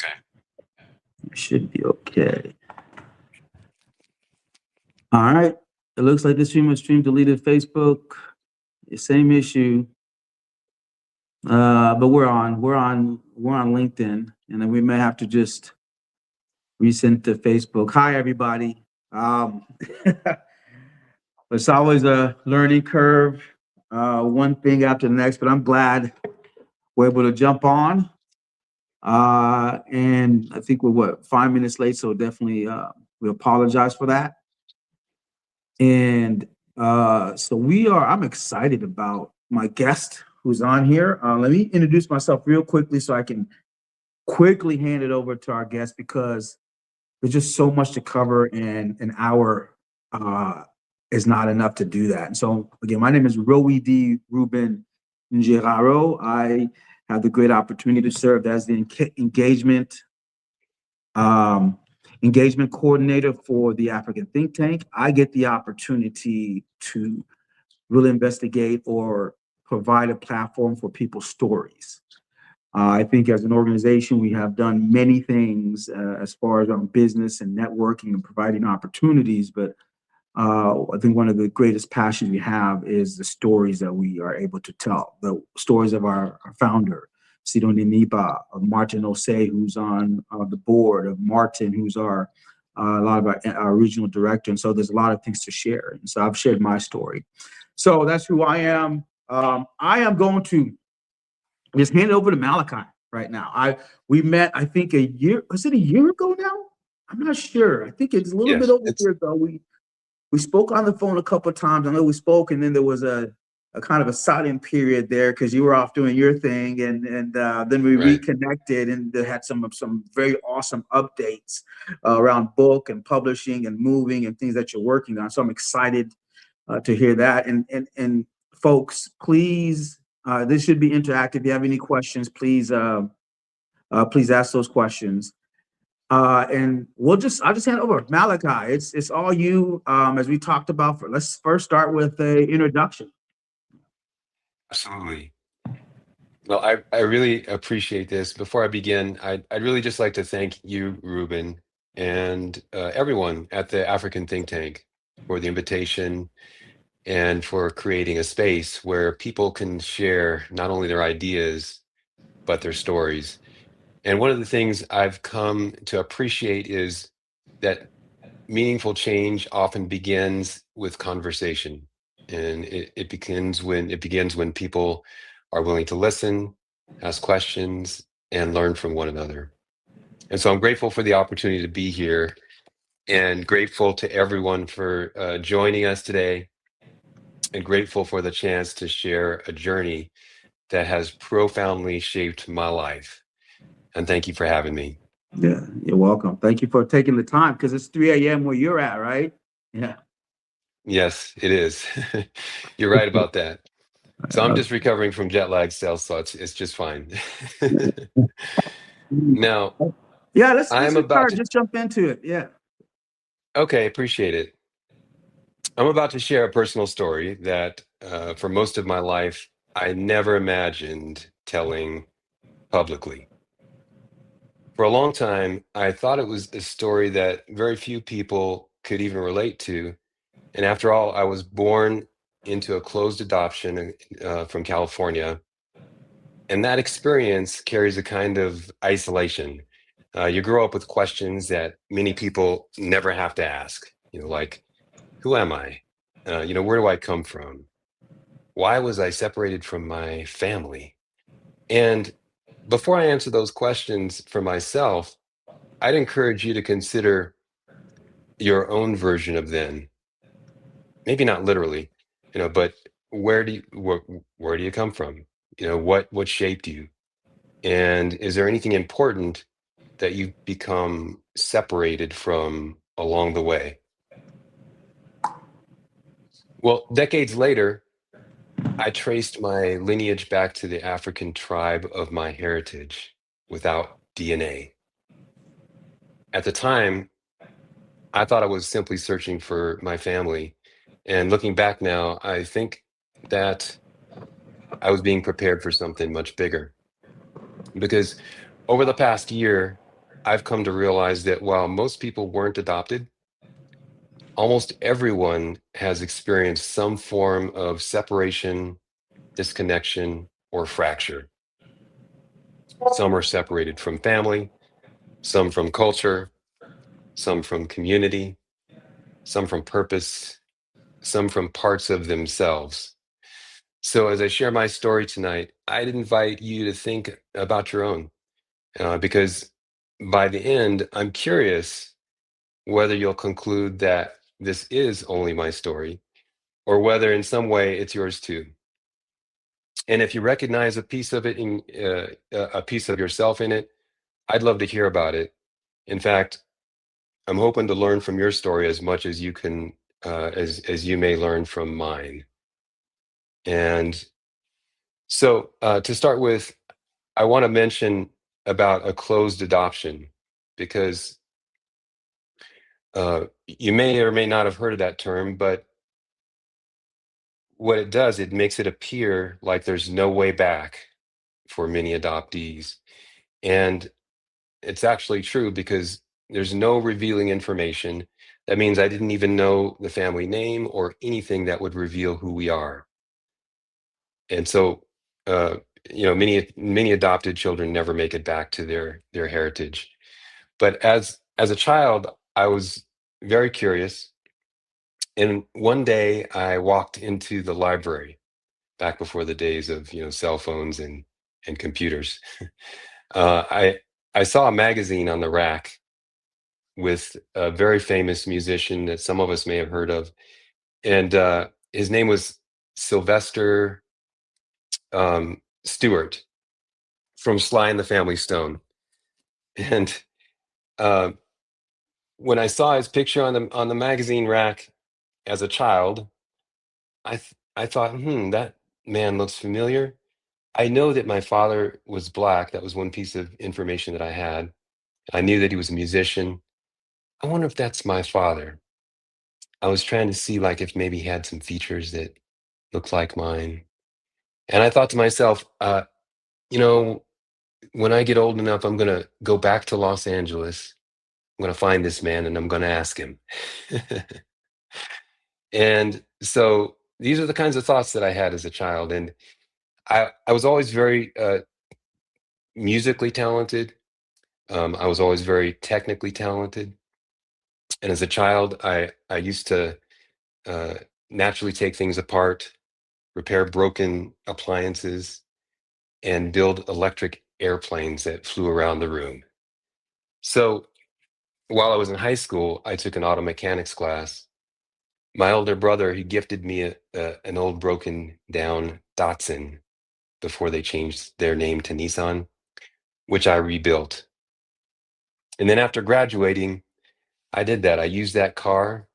Okay. It should be okay. All right. It looks like the stream deleted Facebook. Same issue. But we're on LinkedIn, and then we may have to just resend to Facebook. Hi, everybody. It's always a learning curve, one thing after the next, but I'm glad we're able to jump on. And I think we're 5 minutes late, so definitely we apologize for that. And I'm excited about my guest who's on here. Let me introduce myself real quickly so I can quickly hand it over to our guest, because there's just so much to cover, and an hour is not enough to do that. And so again, my name is Roe D. Ruben Njiraro. I have the great opportunity to serve as the engagement coordinator for the African think tank. I get the opportunity to really investigate or provide a platform for people's stories. I think as an organization, we have done many things as far as our business and networking and providing opportunities, but I think one of the greatest passions we have is the stories that we are able to tell, the stories of our founder, Sidoni Niba, of Martin Osei, who's on the board, of Martin, who's a lot of our regional director. And so there's a lot of things to share. And so I've shared my story. So that's who I am. I am going to just hand it over to Malachi right now. We met, I think a year ago now? I'm not sure. I think it's a little bit over a year ago. We spoke on the phone a couple of times. I know we spoke, and then there was a kind of a silent period there because you were off doing your thing, and then we reconnected, and they had some very awesome updates around book and publishing and moving and things that you're working on. So I'm excited to hear that. And folks, please, this should be interactive. If you have any questions, please ask those questions. And I'll just hand it over. Malachi, it's all you. As we talked about, let's first start with an introduction. Absolutely. Well, I really appreciate this. Before I begin, I'd really just like to thank you, Ruben, and everyone at the African Think Tank for the invitation and for creating a space where people can share not only their ideas, but their stories. And one of the things I've come to appreciate is that meaningful change often begins with conversation. And it begins when people are willing to listen, ask questions, and learn from one another. And so I'm grateful for the opportunity to be here, and grateful to everyone for joining us today, and grateful for the chance to share a journey that has profoundly shaped my life. And thank you for having me. Yeah, you're welcome. Thank you for taking the time, because it's 3 a.m. where you're at, right? Yeah. Yes, it is. You're right about that. So I'm just recovering from jet lag still, so it's just fine. Now, yeah, let's about to. just jump into it. Yeah. Okay, appreciate it. I'm about to share a personal story that, for most of my life, I never imagined telling publicly. For a long time, I thought it was a story that very few people could even relate to. And after all, I was born into a closed adoption from California. And that experience carries a kind of isolation. You grow up with questions that many people never have to ask, like, who am I? Where do I come from? Why was I separated from my family? And before I answer those questions for myself, I'd encourage you to consider your own version of then. Maybe not literally, but where do you come from? What shaped you? And is there anything important that you've become separated from along the way? Well, decades later, I traced my lineage back to the African tribe of my heritage without DNA. At the time, I thought I was simply searching for my family. And looking back now, I think that I was being prepared for something much bigger. Because over the past year, I've come to realize that while most people weren't adopted, almost everyone has experienced some form of separation, disconnection, or fracture. Some are separated from family, some from culture, some from community, some from purpose, some from parts of themselves. So, as I share my story tonight, I'd invite you to think about your own, because by the end, I'm curious whether you'll conclude that this is only my story or whether in some way it's yours too. And if you recognize a piece of it in a piece of yourself in it, I'd love to hear about it. In fact, I'm hoping to learn from your story as much as you can, as you may learn from mine. And so, to start with, I want to mention about a closed adoption because you may or may not have heard of that term, but what it does, it makes it appear like there's no way back for many adoptees. And it's actually true because there's no revealing information. That means I didn't even know the family name or anything that would reveal who we are. And so, uh, many adopted children never make it back to their heritage. But as a child, I was very curious. And one day I walked into the library back before the days of cell phones and computers. I saw a magazine on the rack with a very famous musician that some of us may have heard of, and his name was Sylvester Stewart from Sly and the Family Stone. And uh, when I saw his picture on the magazine rack as a child, I thought, that man looks familiar. I know that my father was black. That was one piece of information that I had. I knew that he was a musician. I wonder if that's my father. I was trying to see like if maybe he had some features that looked like mine. And I thought to myself, you know, when I get old enough, I'm gonna go back to Los Angeles. I'm gonna find this man and I'm gonna ask him. And so these are the kinds of thoughts that I had as a child. And I was always very musically talented. I was always very technically talented. And as a child, I used to uh, naturally take things apart, repair broken appliances, and build electric airplanes that flew around the room. So while I was in high school, I took an auto mechanics class. My older brother, he gifted me an old broken down Datsun before they changed their name to Nissan, which I rebuilt. And then after graduating, I did that. I used that car,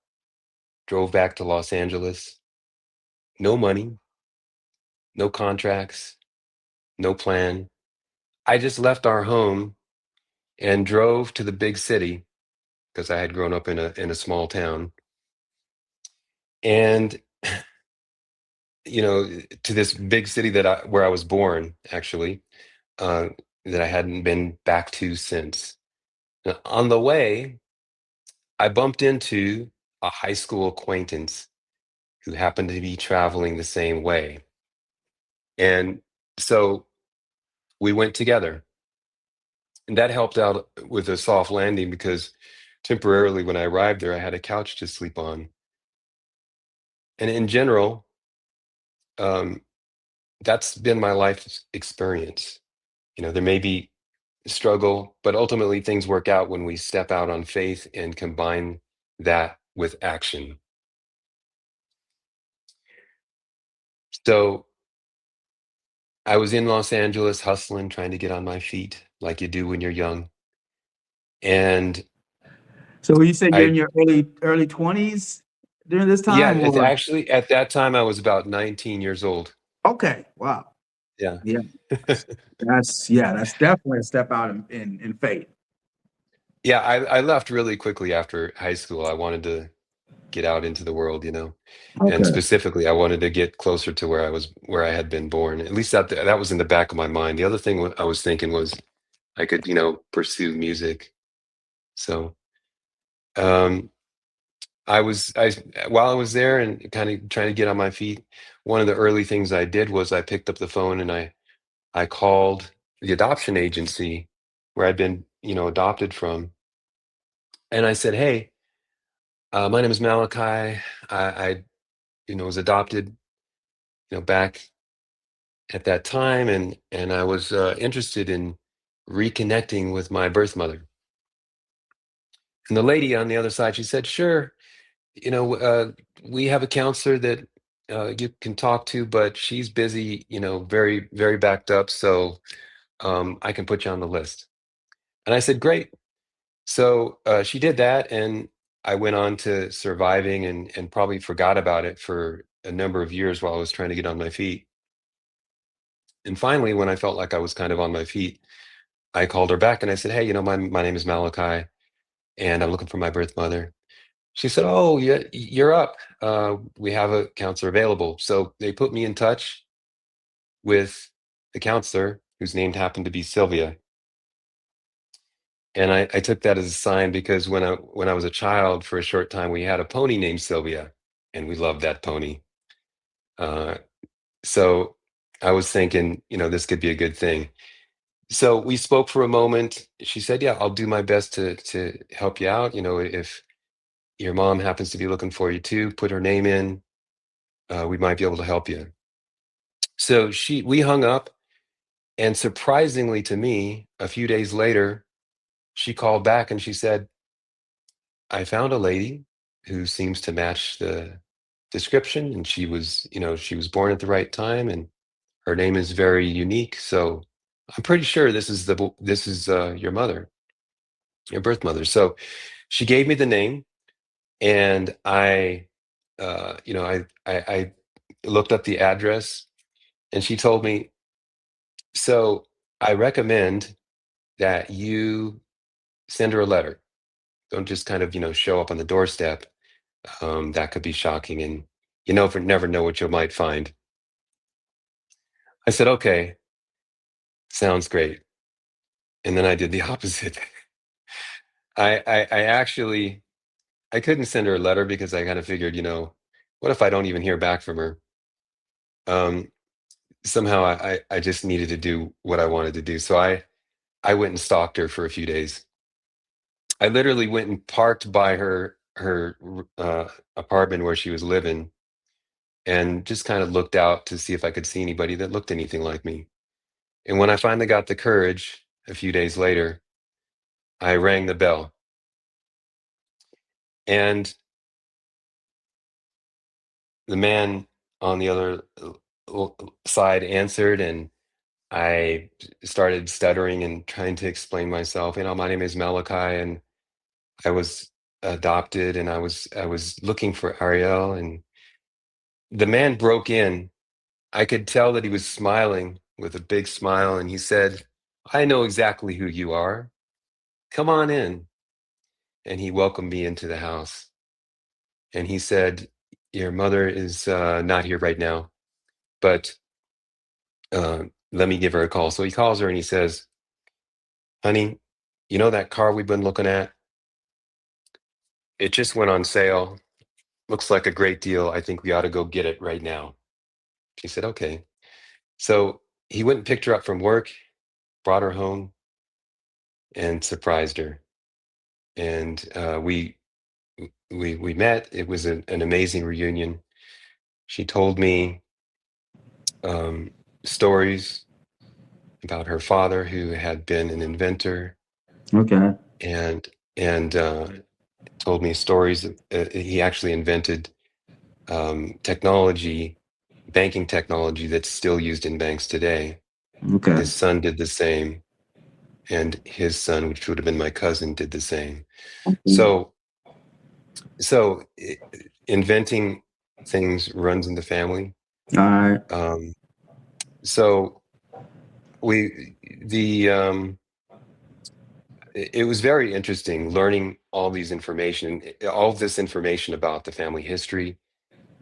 drove back to Los Angeles. No money, no contracts, no plan. I just left our home and drove to the big city because I had grown up in a small town. And to this big city where I was born, actually, uh, that I hadn't been back to since. Now, on the way, I bumped into a high school acquaintance who happened to be traveling the same way. And so we went together. And that helped out with a soft landing because temporarily when I arrived there, I had a couch to sleep on. And in general, um, that's been my life experience. There may be struggle, but ultimately things work out when we step out on faith and combine that with action. So I was in Los Angeles hustling, trying to get on my feet like you do when you're young. And So you said you're in I, your early 20s during this yeah, time, it's or actually at that time I was about 19 years old. okay, wow, Yeah. yeah, that's definitely a step out in faith. Yeah, I left really quickly after high school. I wanted to get out into the world. And Okay. specifically, I wanted to get closer to where I had been born. At least that was in the back of my mind. The other thing I was thinking was I could, pursue music. So um, I while I was there and kind of trying to get on my feet, one of the early things I did was I picked up the phone and I called the adoption agency where I'd been, adopted from, and I said, "Hey, my name is Malachi. I was adopted, back at that time, and I was interested in reconnecting with my birth mother." And the lady on the other side, she said, "Sure, you know, we have a counselor that you can talk to, but she's busy, very, very backed up. So I can put you on the list." And I said, "Great." So she did that, and I went on to surviving and probably forgot about it for a number of years while I was trying to get on my feet. And finally, when I felt like I was kind of on my feet, I called her back and I said, "Hey, my name is Malachi, and I'm looking for my birth mother." She said, "Oh, yeah, you're up. We have a counselor available." So they put me in touch with the counselor, whose name happened to be Sylvia. And I took that as a sign because when I was a child, for a short time, we had a pony named Sylvia, and we loved that pony. Uh, so I was thinking, this could be a good thing. So we spoke for a moment. She said, "Yeah, I'll do my best to help you out. If your mom happens to be looking for you too, put her name in. We might be able to help you." So we hung up, and surprisingly to me, a few days later, she called back and she said, "I found a lady who seems to match the description, and she was born at the right time, and her name is very unique. So I'm pretty sure this is your mother, your birth mother." So she gave me the name, and I looked up the address, and she told me, "So I recommend that you send her a letter. Don't just kind of, show up on the doorstep. That could be shocking, and never know what you might find." I said, "Okay, sounds great." And then I did the opposite. I actually I couldn't send her a letter because I kind of figured, what if I don't even hear back from her? Um, Somehow I just needed to do what I wanted to do. So I went and stalked her for a few days. I literally went and parked by her apartment where she was living, and just kind of looked out to see if I could see anybody that looked anything like me. And when I finally got the courage a few days later, I rang the bell, and the man on the other side answered, and I started stuttering and trying to explain myself. My name is Malachi, and I was adopted, and I was looking for Ariel. And the man broke in. I could tell that he was smiling with a big smile, and he said, "I know exactly who you are. Come on in." And he welcomed me into the house. And he said, "Your mother is not here right now, but let me give her a call." So he calls her and he says, "Honey, you know that car we've been looking at? It just went on sale. Looks like a great deal. I think we ought to go get it right now." She said, "Okay." So he went and picked her up from work, brought her home, and surprised her. And we met. It was an amazing reunion. She told me um, stories about her father, who had been an inventor, Okay. and and told me stories. He actually invented technology, banking technology that's still used in banks today. Okay. His son did the same, and his son, which would have been my cousin, did the same. So, so inventing things runs in the family. All right. Um, so we the it was very interesting learning all this information about the family history.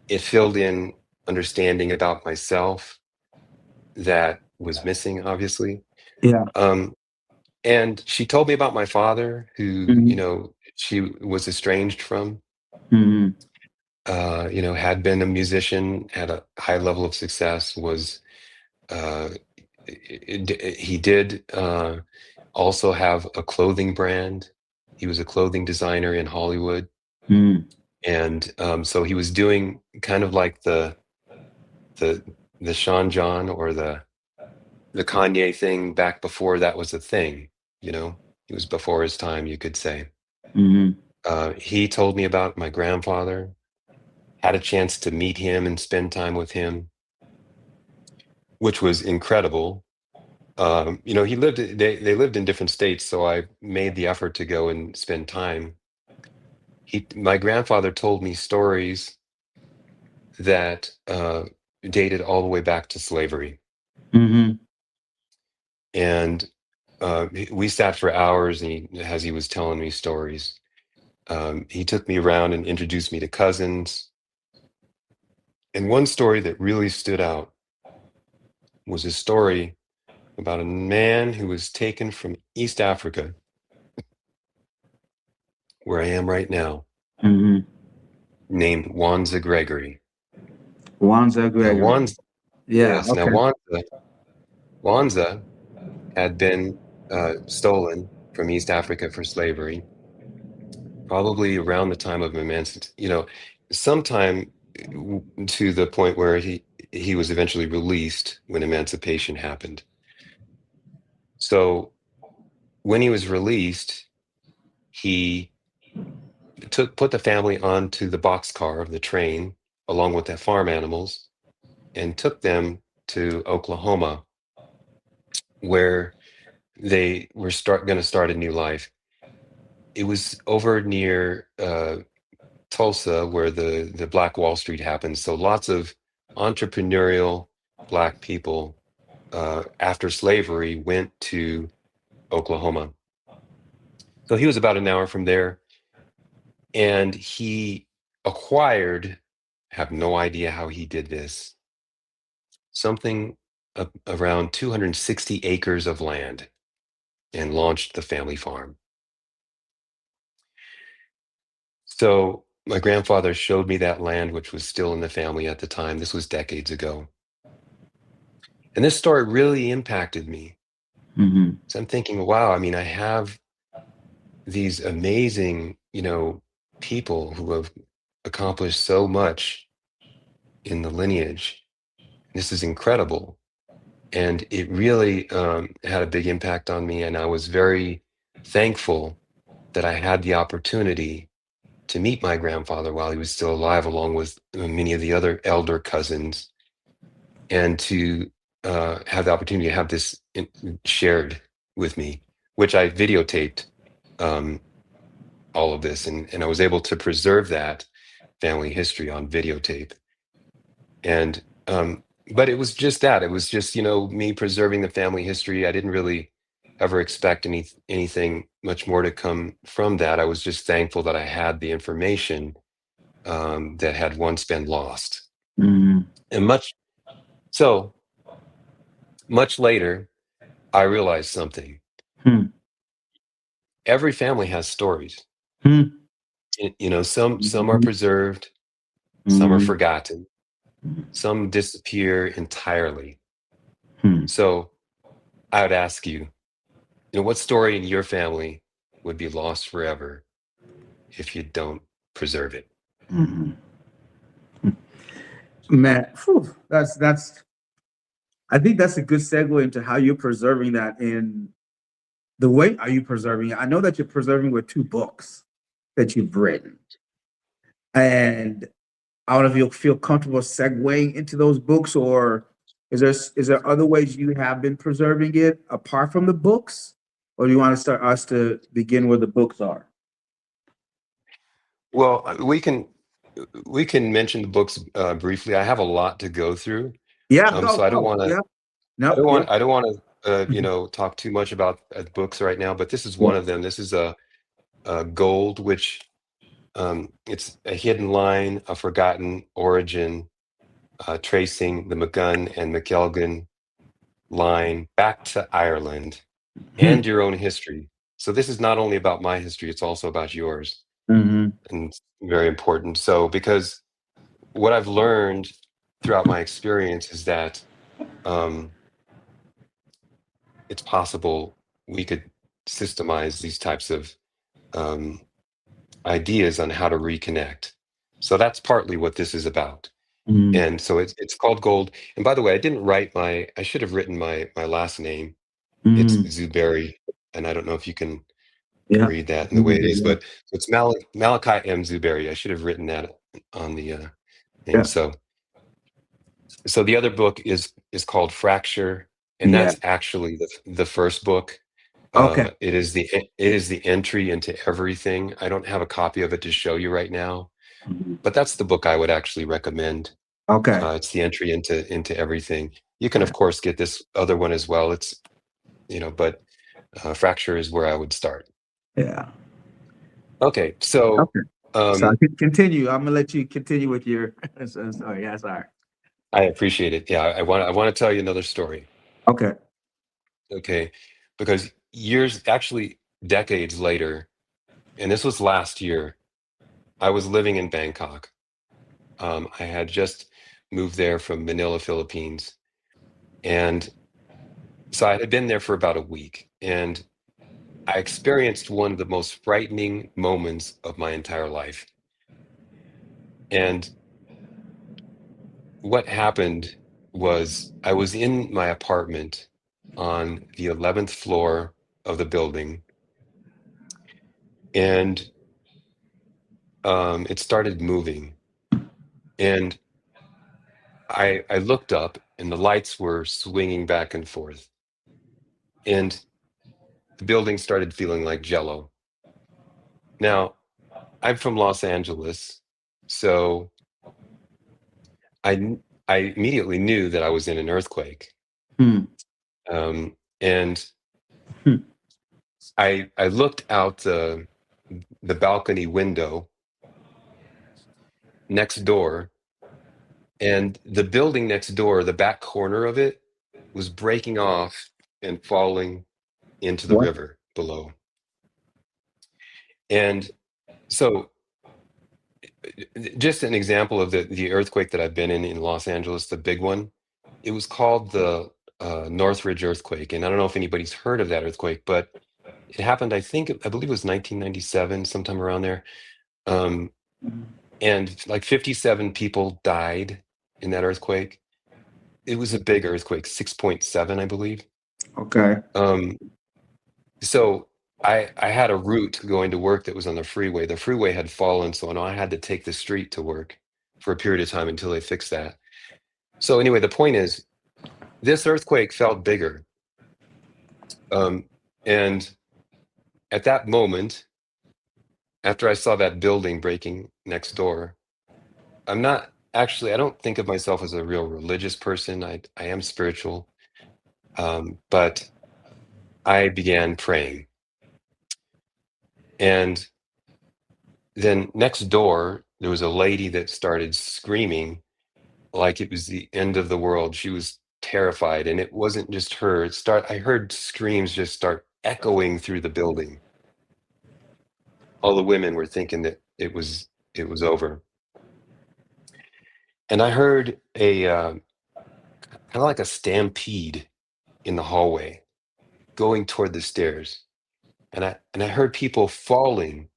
It filled in understanding about myself that was missing, obviously. Yeah. Um, And she told me about my father, who, Mhm. she was estranged from, Mhm. had been a musician, had a high level of success, was, uh, he did also have a clothing brand. He was a clothing designer in Hollywood. Mhm. And so he was doing kind of like the Sean John or the Kanye thing back before that was a thing, you know? He was before his time, you could say. Mhm. He told me about my grandfather, had a chance to meet him and spend time with him, which was incredible. He lived they lived in different states, so I made the effort to go and spend time. My grandfather told me stories that dated all the way back to slavery. Mhm. And we sat for hours, and as he was telling me stories, he took me around and introduced me to cousins. And one story that really stood out was a story about a man who was taken from East Africa, where I am right now, Mhm. named Wanza Gregory. Wanza Now, Gregory. Yeah. yes, now Okay. Wanza had been stolen from East Africa for slavery, probably around the time of emancipation, sometime to the point where he was eventually released when emancipation happened. So when he was released, he put the family onto the boxcar of the train along with the farm animals and took them to Oklahoma, where they were going to start a new life. It was over near Tulsa, where the Black Wall Street happened. So lots of entrepreneurial Black people after slavery went to Oklahoma. So he was about an hour from there, and he acquired, have no idea how he did this, something around 260 acres of land, and launched the family farm. So my grandfather showed me that land, which was still in the family at the time. This was decades ago. And this story really impacted me. Mhm. So I'm thinking, wow, I mean, I have these amazing, people who have accomplished so much in the lineage. This is incredible. And it really had a big impact on me. And I was very thankful that I had the opportunity to meet my grandfather while he was still alive, along with many of the other elder cousins, and to have the opportunity to have this shared with me, which I videotaped um, all of this, and I was able to preserve that family history on videotape. And but it was just that. It was just, me preserving the family history. I didn't really ever expect anything much more to come from that. I was just thankful that I had the information that had once been lost. Mhm. And so much later, I realized something. Hmm. Every family has stories. Hmm. Some are Mhm. preserved, some are Mhm. forgotten, some disappear entirely. Hmm. So I would ask you, what story in your family would be lost forever if you don't preserve it? Mhm. Man, phew, that's. I think that's a good segue into how you're preserving that. In the way are you preserving it? I know that you're preserving with two books that you've written, and I don't know if you'll feel comfortable segueing into those books, or is there other ways you have been preserving it apart from the books, or do you want to start us to begin where the books are? Well, we can mention the books briefly. I have a lot to go through, Yeah, go, so I don't go. want to. Yeah, no, yeah. I don't want to. Talk too much about books right now. But this is Yeah. one of them. This is a gold, which it's a hidden line, a forgotten origin, tracing the McGunn and McElgan line back to Ireland. and your own history. So this is not only about my history, it's also about yours. Mm-hmm. And it's very important. So because what I've learned throughout my experience is that um, it's possible we could systemize these types of um, ideas on how to reconnect. So that's partly what this is about. Mm-hmm. And so it's called Gold. And by the way, I didn't write I should have written my last name. It's Mm-hmm. Zuberi, and I don't know if you can Yeah. read that in the way it is, Yeah. but it's Malachi M. Zuberi. I should have written that on the name. Yeah. So the other book is called Fracture, and Yeah. that's actually the first book. Okay. It is the entry into everything. I don't have a copy of it to show you right now, Mhm. but that's the book I would actually recommend. Okay. It's the entry into everything. You can Yeah. of course get this other one as well. It's but Fracture is where I would start. Yeah. Okay, so Okay. So I um, can continue. I'm gonna let you continue with your. Sorry. Yeah. Sorry. I appreciate it. Yeah, I want to tell you another story. Okay. Okay, because years, actually decades later, and this was last year, I was living in Bangkok. I had just moved there from Manila, Philippines, and so I had been there for about a week, and I experienced one of the most frightening moments of my entire life. And what happened was I was in my apartment on the 11th floor of the building, and it started moving. And I looked up, and the lights were swinging back and forth, and the building started feeling like jello. Now, I'm from Los Angeles, so I immediately knew that I was in an earthquake. Hmm. And Hmm. I looked out the balcony window next door, and the building next door, the back corner of it, was breaking off and falling into the What? river below. And so, just an example of the earthquake that I've been in Los Angeles, the big one. It was called the Northridge earthquake, and I don't know if anybody's heard of that earthquake, but it happened. I believe it was 1997, sometime around there. Um, and like 57 people died in that earthquake. It was a big earthquake, 6.7, I believe. Okay. Um, so I had a route going to work that was on the freeway. The freeway had fallen, so I had to take the street to work for a period of time until they fixed that. So anyway, the point is, this earthquake felt bigger. Um, and at that moment, after I saw that building breaking next door, I don't think of myself as a real religious person. I am spiritual, but I began praying. And then next door, there was a lady that started screaming like it was the end of the world. She was terrified, and it wasn't just her. I heard screams just start echoing through the building. All the women were thinking that it was over. And I heard a kind of like a stampede in the hallway going toward the stairs. And I heard people falling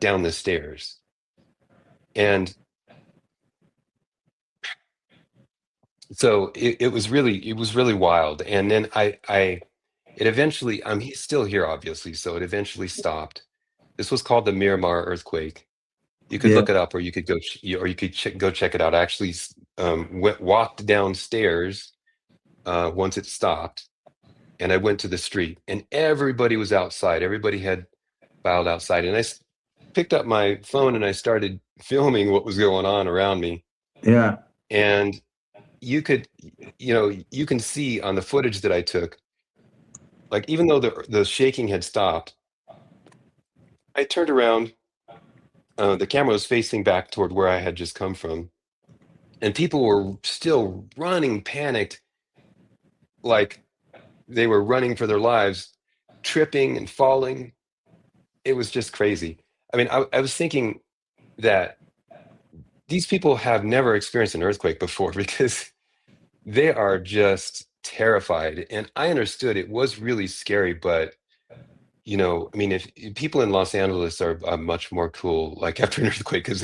down the stairs. And so it was really wild. And then it eventually, he's still here, obviously, so it eventually stopped. This was called the Miramar earthquake. You could Yeah. look it up, or you could go check it out. I actually walked downstairs once it stopped, and I went to the street, and everybody was outside. Everybody had filed outside, and picked up my phone and I started filming what was going on around me. Yeah. And you could, you can see on the footage that I took, like even though the shaking had stopped, I turned around. The camera was facing back toward where I had just come from, and people were still running, panicked, like they were running for their lives. tripping and falling. It was just crazy. I mean, I was thinking that these people have never experienced an earthquake before because they are just terrified. And I understood it was really scary, but I mean, if people in Los Angeles are much more cool, like after an earthquake, because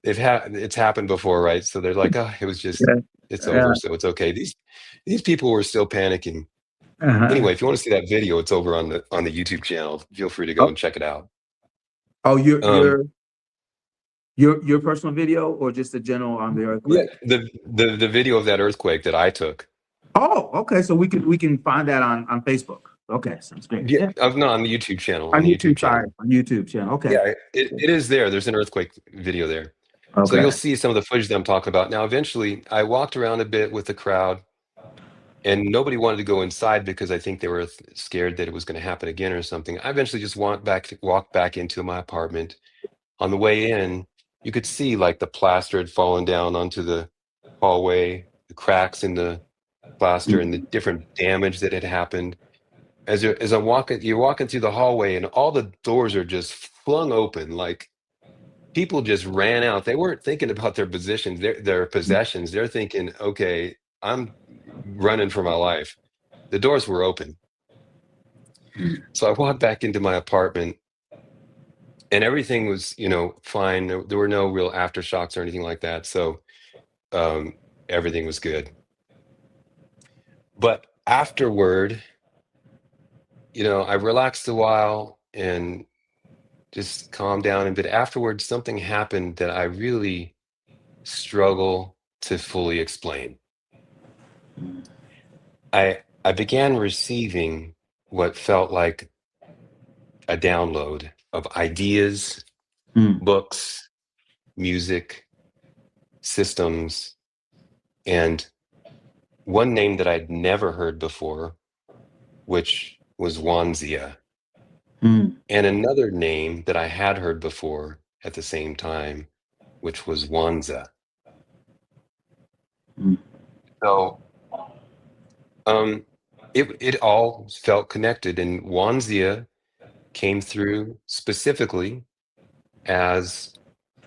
it's happened before, right? So they're like, oh, Yeah. it's Yeah. over, so it's okay. These people were still panicking. Uh-huh. Anyway, if you want to see that video, it's over on the YouTube channel. Feel free to go Oh, and check it out. oh, Um, your personal video or just a general on the yeah, earthquake? the video of that earthquake that I took. Oh, okay. So we can find that on Facebook. Okay, sounds great. Yeah, Yeah. no, on the YouTube channel, On on the YouTube YouTube, sorry, channel. on YouTube channel. Okay. Yeah, it is there. There's an earthquake video there. So you'll Okay. see some of the footage that I'm talking about. Now, eventually, I walked around a bit with the crowd, and nobody wanted to go inside because I think they were scared that it was going to happen again or something. I eventually just walked back into my apartment. On the way in, you could see like the plaster had fallen down onto the hallway, the cracks in the plaster, and the Mm, different damage that had happened. You're walking through the hallway, and all the doors are just flung open, like people just ran out. They weren't thinking about their positions, their possessions. They're thinking, okay, I'm running for my life. The doors were open. mm, So I walked back into my apartment and everything was, fine. There were no real aftershocks or anything like that. So um, everything was good. But afterward, I relaxed a while and just calmed down. But afterwards, something happened that I really struggle to fully explain. I began receiving what felt like a download of ideas, mm, books, music, systems, and one name that I'd never heard before, which was Wanzia, mm, and another name that I had heard before at the same time, which was Wanza. mm, So um, it all felt connected, and Wanzia came through specifically as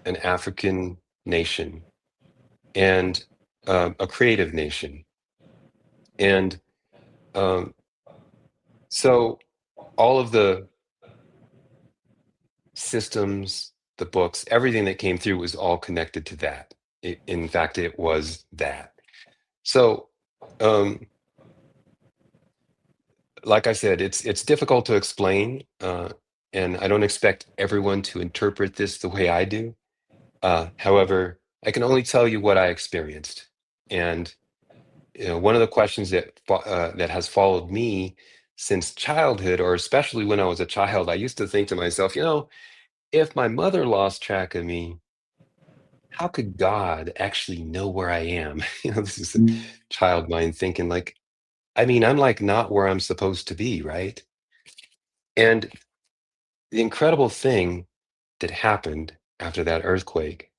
an African nation and a creative nation. And um, so all of the systems, the books, everything that came through was all connected to that. In fact, it was that. So, um, like I said, it's difficult to explain, and I don't expect everyone to interpret this the way I do. However, I can only tell you what I experienced, and one of the questions that has followed me since childhood, or especially when I was a child, I used to think to myself, if my mother lost track of me, how could God actually know where I am? This is a mm, child mind thinking, like, I mean, I'm like not where I'm supposed to be, right? And the incredible thing that happened after that earthquake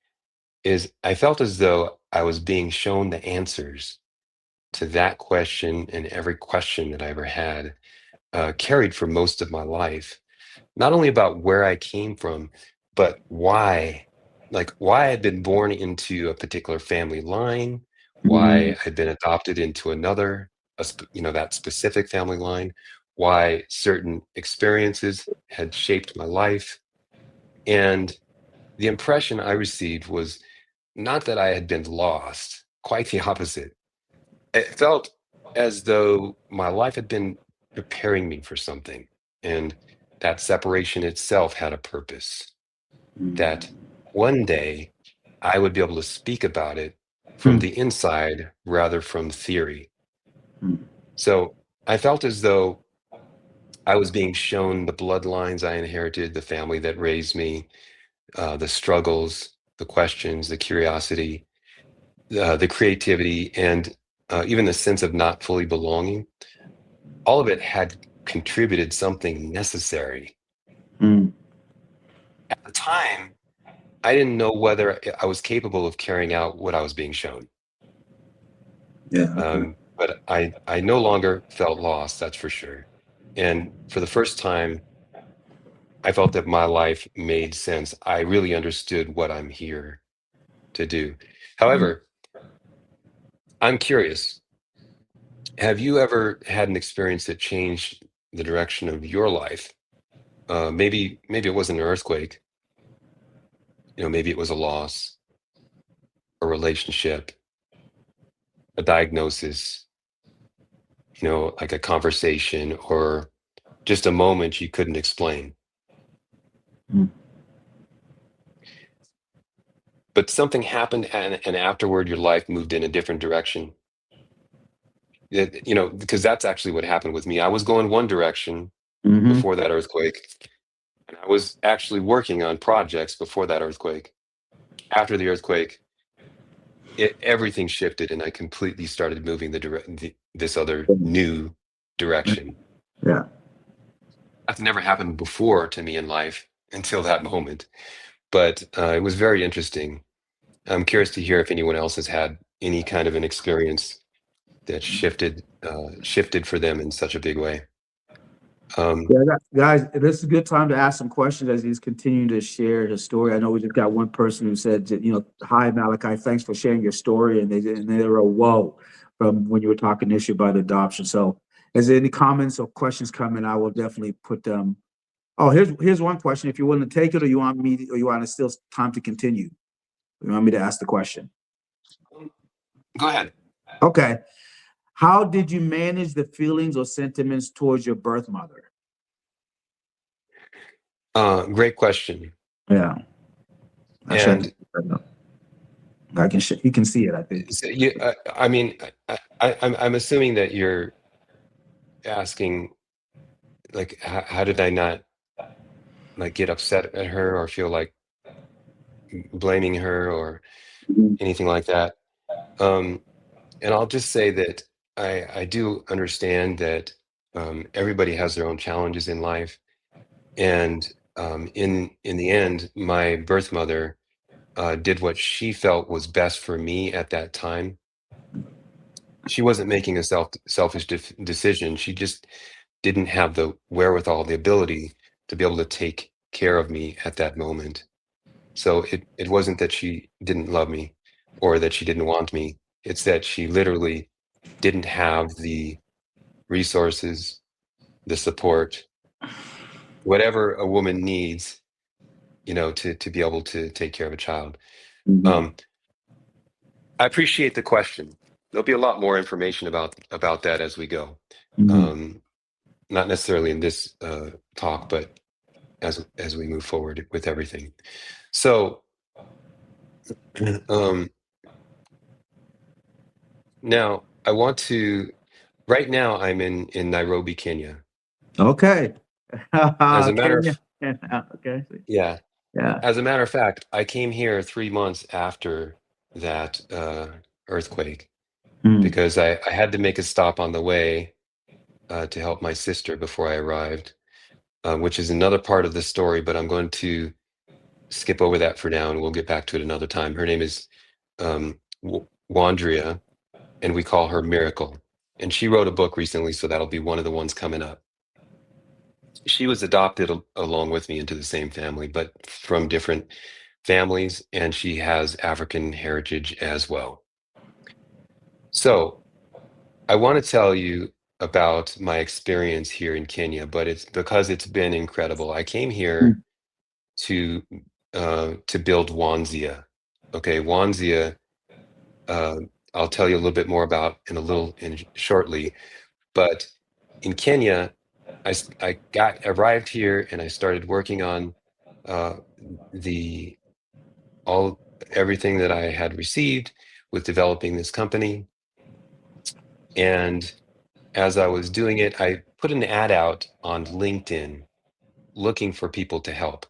is I felt as though I was being shown the answers to that question and every question that I ever had, carried for most of my life, not only about where I came from, but why, like why I'd been born into a particular family line, mm, why I'd been adopted into another, that specific family line, why certain experiences had shaped my life. And the impression I received was not that I had been lost, quite the opposite. It felt as though my life had been preparing me for something, and that separation itself had a purpose. That mm, one day I would be able to speak about it from mm, the inside rather from theory. mm, So I felt as though I was being shown the bloodlines I inherited, the family that raised me, the struggles, the questions, the curiosity, the creativity, and even the sense of not fully belonging. All of it had contributed something necessary. mm. At the time, I didn't know whether I was capable of carrying out what I was being shown. Yeah. Okay. But I no longer felt lost, that's for sure. And for the first time, I felt that my life made sense. I really understood what I'm here to do. Mhm. However, I'm curious, have you ever had an experience that changed the direction of your life? Maybe it wasn't an earthquake, maybe it was a loss, a relationship, a diagnosis, like a conversation or just a moment you couldn't explain. Mhm. But something happened and afterward your life moved in a different direction. Because that's actually what happened with me. I was going one direction Mhm. before that earthquake, and I was actually working on projects before that earthquake. After the earthquake, everything shifted, and I completely started moving this other new direction. Yeah. That's never happened before to me in life until that moment, but it was very interesting. I'm curious to hear if anyone else has had any kind of an experience that shifted for them in such a big way. Um, Yeah, guys, this is a good time to ask some questions as he's continuing to share his story. I know we just got one person who said, hi, Malachi, thanks for sharing your story. And they were a whoa from when you were talking initially about adoption. So, is there any comments or questions coming? I will definitely put them. Oh, here's one question. If you're willing to take it, or you want to still time to continue. You want me to ask the question? Go ahead. Okay. How did you manage the feelings or sentiments towards your birth mother? Great question. Yeah, And I can. You can see it. I think. so I mean, I'm assuming that you're asking, like, how did I not like get upset at her or feel like blaming her or Mhm. anything like that. Um, and I'll just say that I do understand that everybody has their own challenges in life, and in the end, my birth mother did what she felt was best for me at that time. She wasn't making a selfish decision. She just didn't have the wherewithal, the ability to be able to take care of me at that moment. So it wasn't that she didn't love me or that she didn't want me. It's that she literally didn't have the resources, the support, whatever a woman needs, to be able to take care of a child. Mhm. Um, I appreciate the question. There'll be a lot more information about that as we go. Mhm. Um, Not necessarily in this talk, but as we move forward with everything. So um, now I want to. Right now, I'm in Nairobi, Kenya. Okay. As a matter Kenya. of Okay. Yeah, Yeah. as a matter of fact, I came here 3 months after that earthquake Mm. because I had to make a stop on the way to help my sister before I arrived, which is another part of the story. But I'm going to skip over that for now, and we'll get back to it another time. Her name is Wandria, and we call her Miracle. And she wrote a book recently, so that'll be one of the ones coming up. She was adopted along with me into the same family, but from different families, and she has African heritage as well. So I want to tell you about my experience here in Kenya, but it's because it's been incredible. I came here Mm. to to build Wanzia. Okay, Wanzia. Uh, I'll tell you a little bit more about in shortly. But in Kenya, I got arrived here and I started working on uh, the all everything that I had received with developing this company. And as I was doing it, I put an ad out on LinkedIn looking for people to help.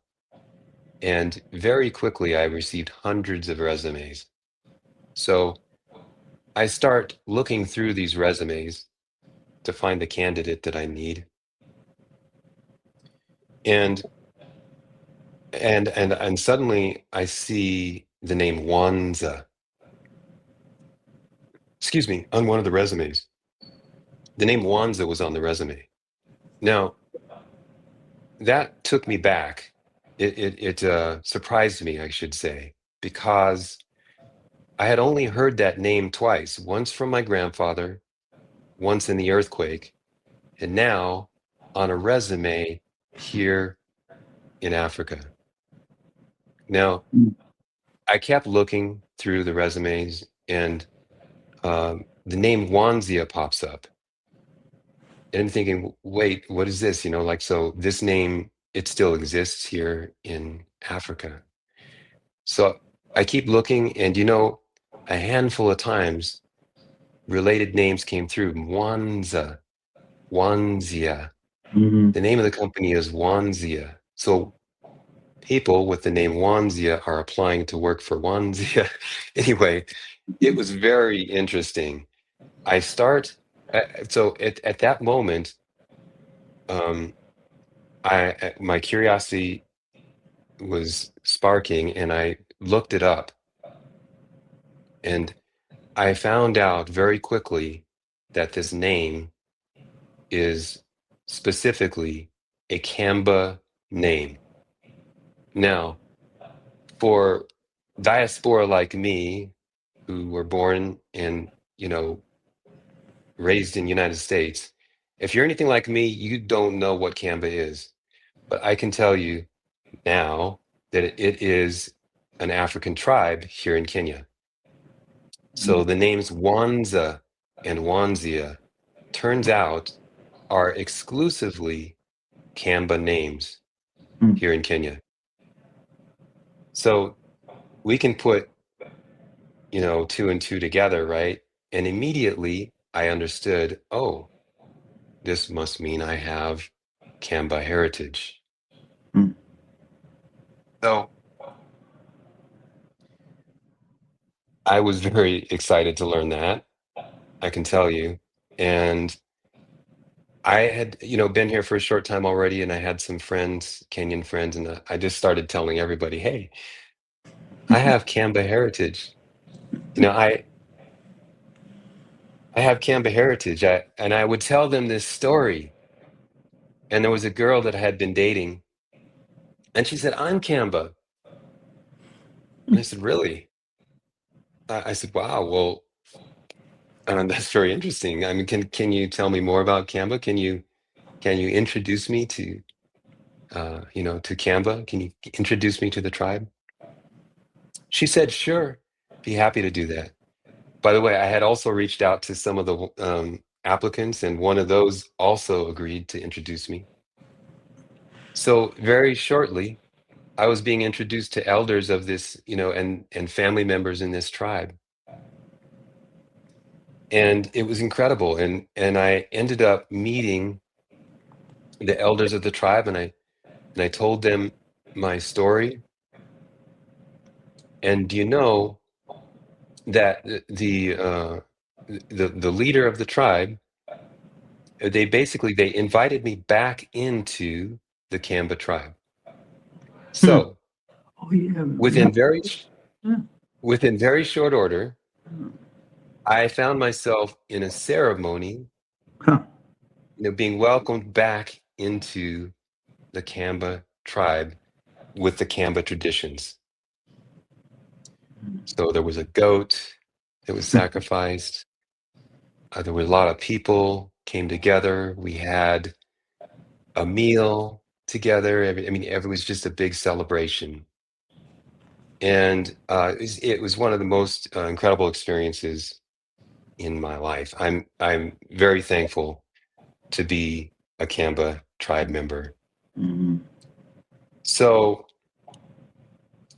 And very quickly, I received hundreds of resumes. So I start looking through these resumes to find the candidate that I need. And and suddenly I see the name Wanza, excuse me, on one of the resumes. The name Wanza was on the resume. Now, that took me back. It surprised me, I should say, because I had only heard that name twice, once from my grandfather, once in the earthquake, and now on a resume here in Africa. Now, Mm. I kept looking through the resumes, and the name Wanzia pops up. And I'm thinking, wait, what is this? Like, so this name, it still exists here in Africa. So I keep looking, and a handful of times related names came through. Wanza, Wanzia. Mhm. The name of the company is Wanzia. So people with the name Wanzia are applying to work for Wanzia. Anyway, it was very interesting. I start, so at that moment, um, my curiosity was sparking, and I looked it up, and I found out very quickly that this name is specifically a Kamba name. Now, for diaspora like me, who were born and raised in the United States, if you're anything like me, you don't know what Kamba is. But I can tell you now that it is an African tribe here in Kenya. So the names Wanza and Wanzia turns out are exclusively Kamba names Mm. here in Kenya. So we can put, two and two together, right? And immediately I understood, oh, this must mean I have Kamba heritage. Mm. So I was very excited to learn that, I can tell you. And I had, been here for a short time already, and I had some friends, Kenyan friends, and I just started telling everybody, "Hey, I have Kamba heritage. You know, I have Kamba heritage." And I would tell them this story. And there was a girl that I had been dating, and she said, "I'm Kamba." And I said, "Really?" I said, "Wow, well, that's very interesting. I mean, can you tell me more about Kamba? Can you introduce me to Kamba? Can you introduce me to the tribe?" She said, "Sure, be happy to do that." By the way, I had also reached out to some of the applicants, and one of those also agreed to introduce me. So very shortly, I was being introduced to elders of this, and family members in this tribe, and it was incredible. And I ended up meeting the elders of the tribe, and I told them my story. And do you know that the leader of the tribe, they invited me back into the Kamba tribe. Hmm. So Oh yeah. within very sh- Yeah. within very short order, I found myself in a ceremony, Huh. being welcomed back into the Kamba tribe with the Kamba traditions. So there was a goat that was sacrificed. There were a lot of people came together. We had a meal together. It was just a big celebration, and it was one of the most incredible experiences in my life. I'm very thankful to be a Kamba tribe member. Mhm. So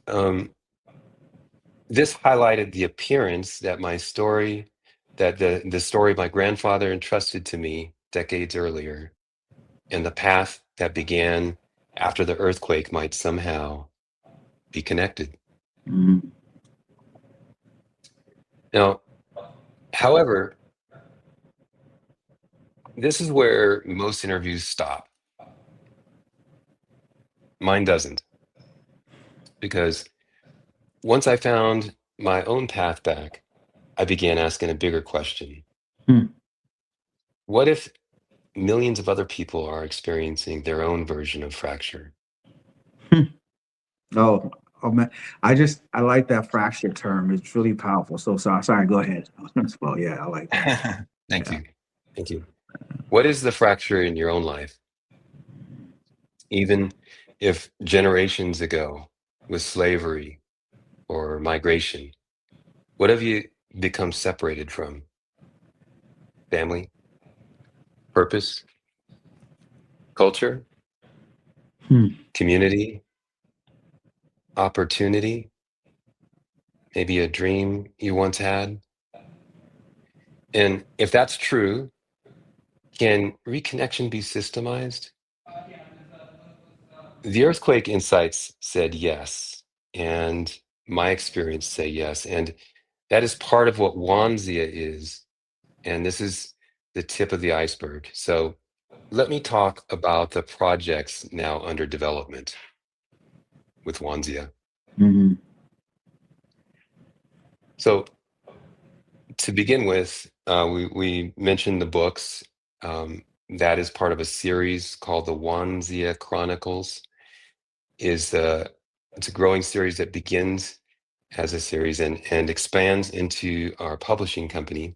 um, this highlighted the appearance that my story, that the story my grandfather entrusted to me decades earlier, and the path that began after the earthquake might somehow be connected. Mhm. Now, however, this is where most interviews stop. Mine doesn't, because once I found my own path back, I began asking a bigger question. Hmm. What if millions of other people are experiencing their own version of fracture. Hmm. Oh, oh man, I like that fracture term. It's really powerful. So sorry. Go ahead. Well, yeah, I like that. Thank Yeah. you. Thank you. What is the fracture in your own life? Even if generations ago with slavery or migration, what have you become separated from? Family, purpose, culture, Hmm. community, opportunity, maybe a dream you once had? And if that's true, can reconnection be systemized? The Earthquake Insights said yes, and my experience say yes. And that is part of what Wanzia is. And this is the tip of the iceberg. So let me talk about the projects now under development with Wanzia. Hmm. So to begin with, we mentioned the books. That is part of a series called the Wanzia Chronicles. Is It's a growing series that begins as a series and expands into our publishing company.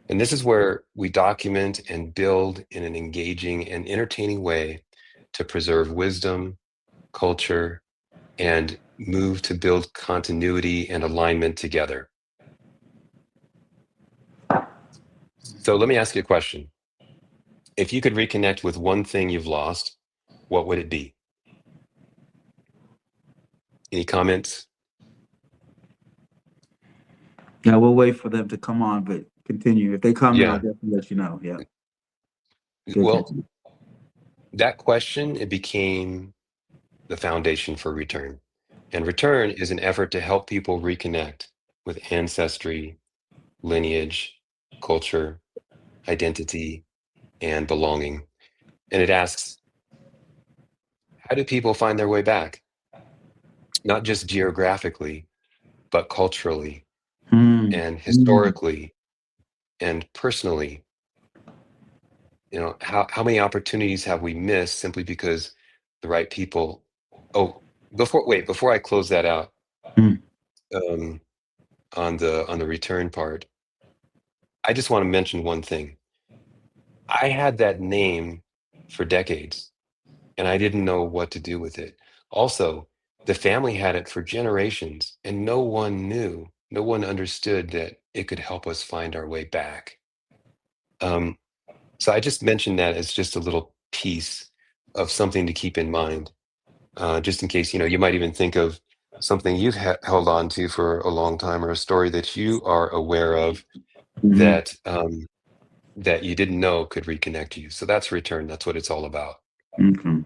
And this is where we document and build in an engaging and entertaining way to preserve wisdom, culture, and move to build continuity and alignment together. So let me ask you a question. If you could reconnect with one thing you've lost, what would it be? Any comments? Yeah, we'll wait for them to come on, but continue. If they come in, I'll Yeah. definitely let you know. Yeah. Good Well, catching. that question, it became the foundation for return. And return is an effort to help people reconnect with ancestry, lineage, culture, identity, and belonging. And it asks, how do people find their way back? Not just geographically, but culturally Hmm. and Hmm. historically and personally. How many opportunities have we missed simply because the right people? Oh, before I close that out, Hmm. um, on the return part, I just want to mention one thing. I had that name for decades and I didn't know what to do with it. Also, the family had it for generations and no one knew, no one understood that it could help us find our way back. Um, so I just mentioned that as just a little piece of something to keep in mind, just in case, you might even think of something you've held on to for a long time or a story that you are aware of Hmm. that you didn't know could reconnect you. So that's return. That's what it's all about. Okay.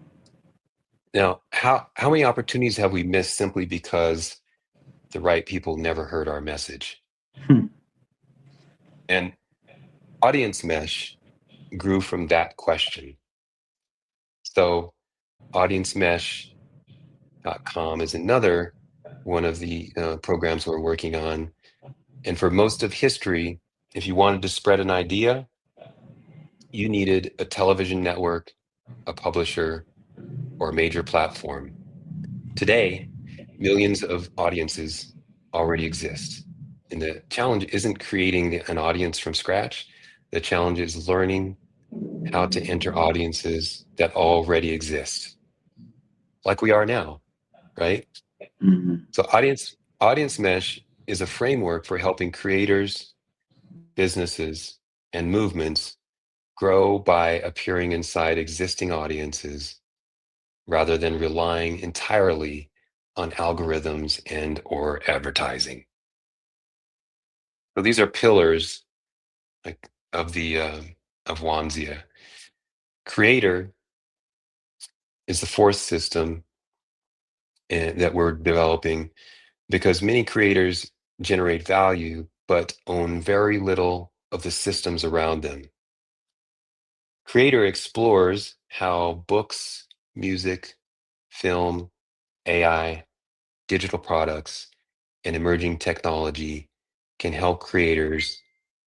Now, how many opportunities have we missed simply because the right people never heard our message? Hmm. And audience mesh grew from that question. So audiencemesh.com is another one of the programs we're working on. And for most of history, if you wanted to spread an idea, you needed a television network, a publisher, or a major platform. Today, millions of audiences already exist. And the challenge isn't creating an audience from scratch. The challenge is learning how to enter audiences that already exist, like we are now, right? Hmm. So audience mesh is a framework for helping creators, businesses, and movements grow by appearing inside existing audiences rather than relying entirely on algorithms and or advertising. So these are pillars like of Wanzia. Creator is the fourth system that we're developing because many creators generate value but own very little of the systems around them. Creator explores how books, music, film, AI, digital products, and emerging technology can help creators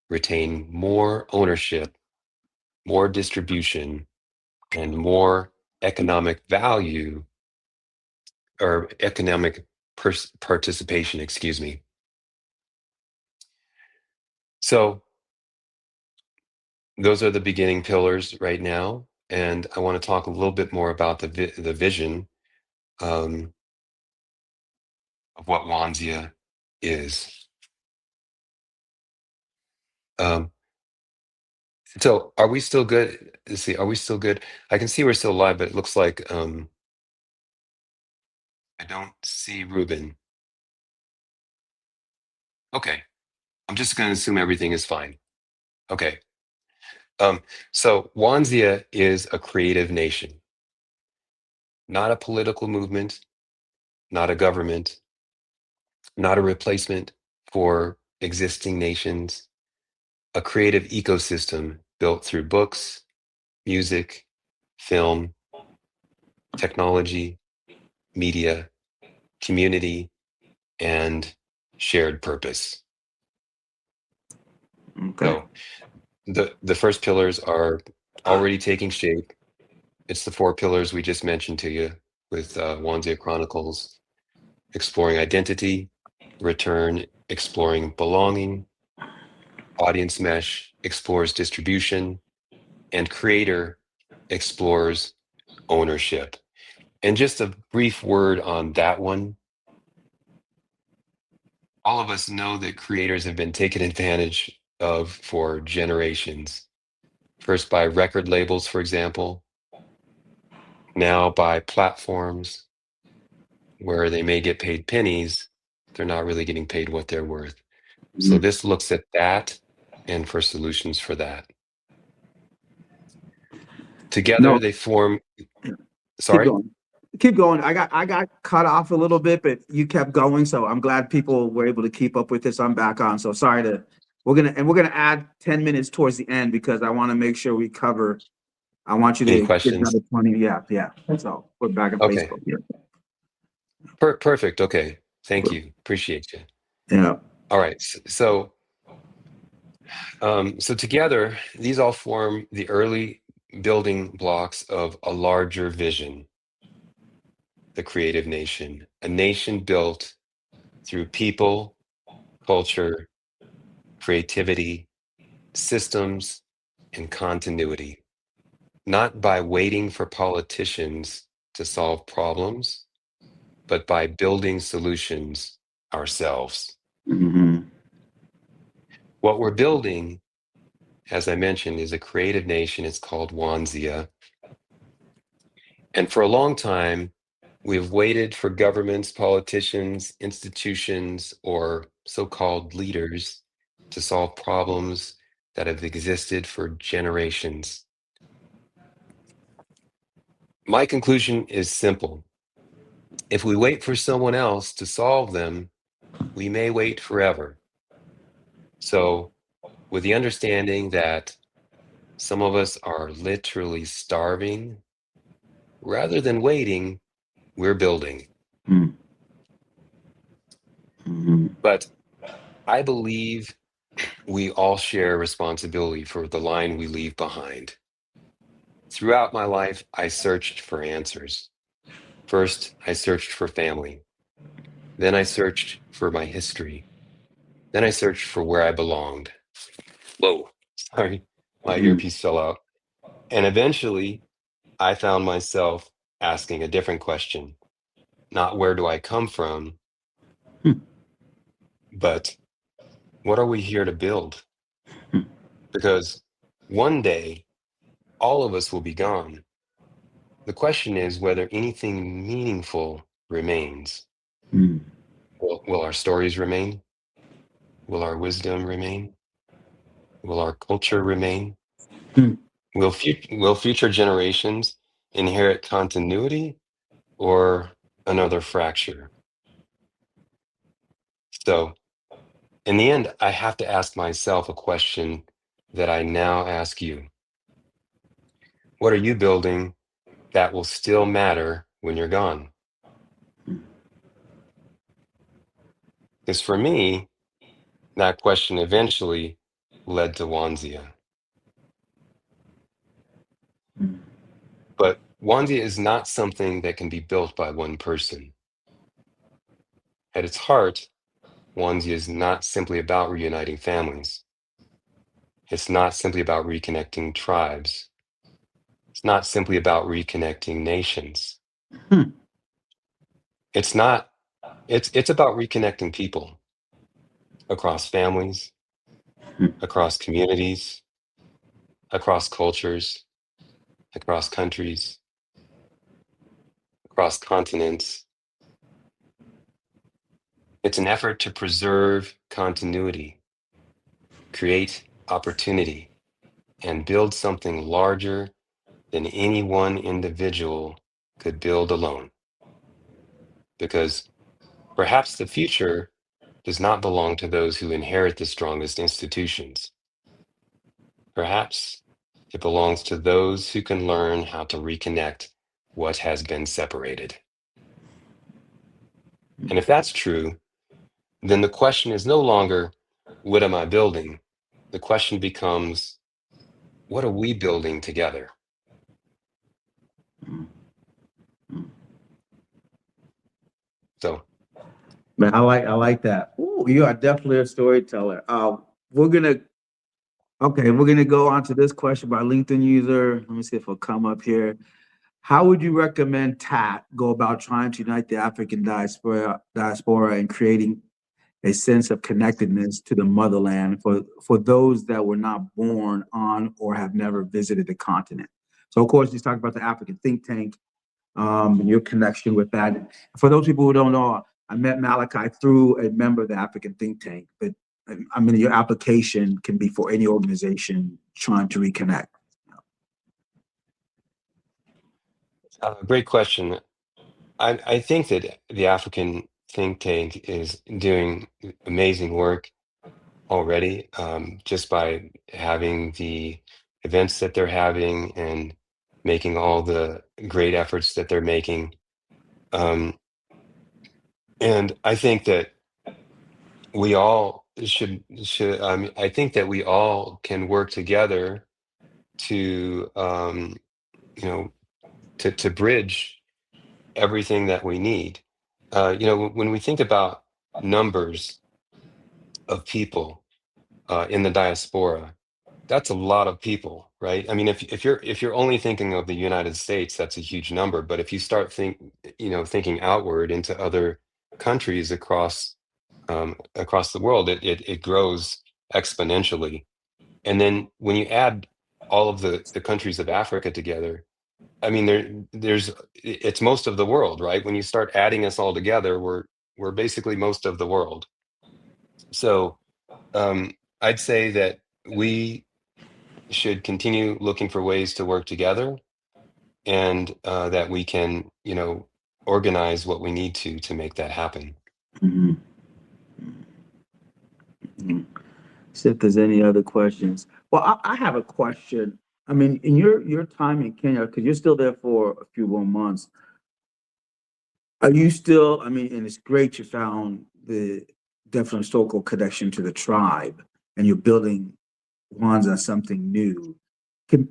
retain more ownership more distribution, and more economic value or economic participation, excuse me. So those are the beginning pillars right now. And I want to talk a little bit more about the vision um, of what Wanzia is. Um, so are we still good? Let's see, are we still good? I can see we're still live, but it looks like I don't see Ruben. Okay, I'm just going to assume everything is fine. Okay. Um, so Wanzia is a creative nation, not a political movement, not a government, not a replacement for existing nations, a creative ecosystem built through books, music, film, technology, media, community, and shared purpose. Okay. So the first pillars are already taking shape. It's the four pillars we just mentioned to you with Wanzia Chronicles: exploring identity, return, exploring belonging, audience mesh explores distribution, and creator explores ownership. And just a brief word on that one. All of us know that creators have been taken advantage of for generations. First by record labels, for example, now by platforms where they may get paid pennies, they're not really getting paid what they're worth. So Mhm. this looks at that and for solutions for that. Together No, they form, keep sorry? going. Keep going. I got cut off a little bit, but you kept going. So I'm glad people were able to keep up with this. I'm back on. So sorry to we're gonna add 10 minutes towards the end because I want to make sure we cover. I want you Any to get questions? another 20. Yeah, yeah. So we're back on Okay, Facebook. Yeah. perfect. Okay, thank you. Appreciate you. Yeah. All right, so together, these all form the early building blocks of a larger vision, the creative nation, a nation built through people, culture, creativity, systems, and continuity, not by waiting for politicians to solve problems, but by building solutions ourselves. Hmm. What we're building, as I mentioned, is a creative nation. It's called Wanzia. And for a long time, we've waited for governments, politicians, institutions, or so called leaders to solve problems that have existed for generations. My conclusion is simple. If we wait for someone else to solve them, we may wait forever. So, with the understanding that some of us are literally starving, rather than waiting, we're building. Mm-hmm. But I believe we all share responsibility for the line we leave behind. Throughout my life, I searched for answers. First, I searched for family. Then I searched for my history. Then I searched for where I belonged. Whoa, sorry, my earpiece fell out. And eventually, I found myself asking a different question: not where do I come from, but what are we here to build? Because one day, all of us will be gone. The question is whether anything meaningful remains. Will our stories remain? Will our wisdom remain? Will our culture remain? Will future generations inherit continuity or another fracture? So, in the end, I have to ask myself a question that I now ask you. What are you building that will still matter when you're gone? Because for me, that question eventually led to Wanzia. Mm. But Wandia is not something that can be built by one person. At its heart, Wandia is not simply about reuniting families. It's not simply about reconnecting tribes. It's not simply about reconnecting nations. Hmm. It's not, it's about reconnecting people across families, Hmm. across communities, across cultures, across countries, across continents. It's an effort to preserve continuity, create opportunity, and build something larger than any one individual could build alone. Because perhaps the future does not belong to those who inherit the strongest institutions. Perhaps it belongs to those who can learn how to reconnect what has been separated. And if that's true, then the question is no longer, what am I building? The question becomes, what are we building together? Mm. Mm. So Man, I like that. Ooh, you are definitely a storyteller. We're gonna we're gonna go on to this question by LinkedIn user. Let me see if it'll come up here. How would you recommend TAT go about trying to unite the African diaspora and creating a sense of connectedness to the motherland for those that were not born on or have never visited the continent? So, of course, he's talking about the African think tank, and your connection with that. For those people who don't know, I met Malachi through a member of the African think tank, but I mean, your application can be for any organization trying to reconnect. great question. I think that the African think tank is doing amazing work already, just by having the events that they're having and making all the great efforts that they're making. Um, and I think that we all should I think that we all can work together to you know to bridge everything that we need. When we think about numbers of people in the diaspora, that's a lot of people, right? I mean, if you're only thinking of the United States, that's a huge number. But if you start thinking outward into other countries across the world, it grows exponentially. And then when you add all of the countries of Africa together, I mean, it's most of the world, right? When you start adding us all together, we're basically most of the world. So I'd say that we should continue looking for ways to work together, and that we can, organize what we need to make that happen. Mhm. Mhm. See if there's any other questions. Well, I have a question. I mean, in your time in Kenya, because you're still there for a few more months, are you still? I mean, and it's great you found the definite historical connection to the tribe, and you're building ones on something new.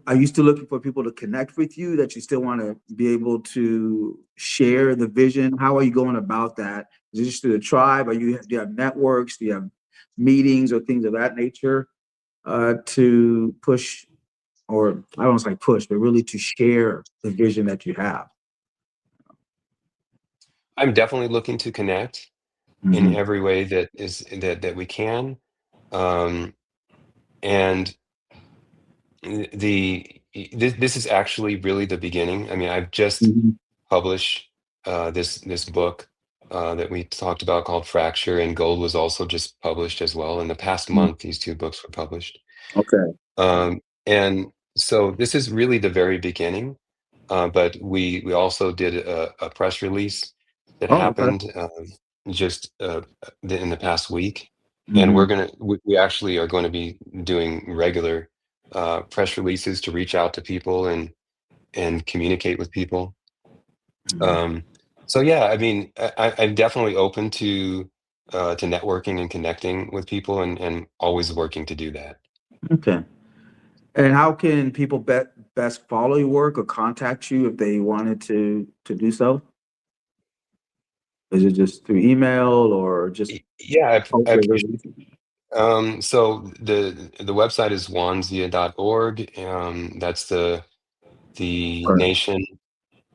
Are you still looking for people to connect with you that you still want to be able to share the vision? How are you going about that? Is it just through the tribe? Do you have networks? Do you have meetings or things of that nature to push, or I don't want to say push, but really to share the vision that you have? I'm definitely looking to connect in Hmm. every way that we can. Um, and this is actually really the beginning. I mean, I've just Hmm. published this book that we talked about called Fracture, and Gold was also just published as well. In the past month, these two books were published. Okay. And so this is really the very beginning. But we also did a press release that Oh, okay. happened just in the past week, and Hmm. we actually are going to be doing regular press releases to reach out to people and communicate with people. Um, so yeah, I mean, I'm definitely open to networking and connecting with people, and always working to do that. Okay. And how can people best follow your work or contact you if they wanted to do so? Is it just through email or just Yeah, I post your appreciate. release? So the website is wanzia.org. That's the Or- nation,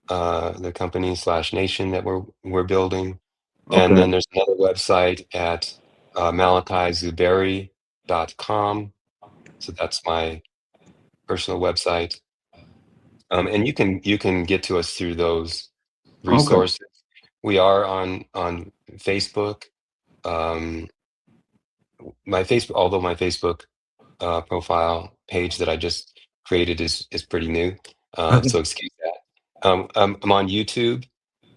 the company slash nation that we're building. And Okay. then there's another website at malachi.zuberi.com. So that's my personal website. And you can get to us through those Okay. resources. We are on Facebook. Um, although my Facebook profile page that I just created is pretty new, Okay. so excuse that. I'm on YouTube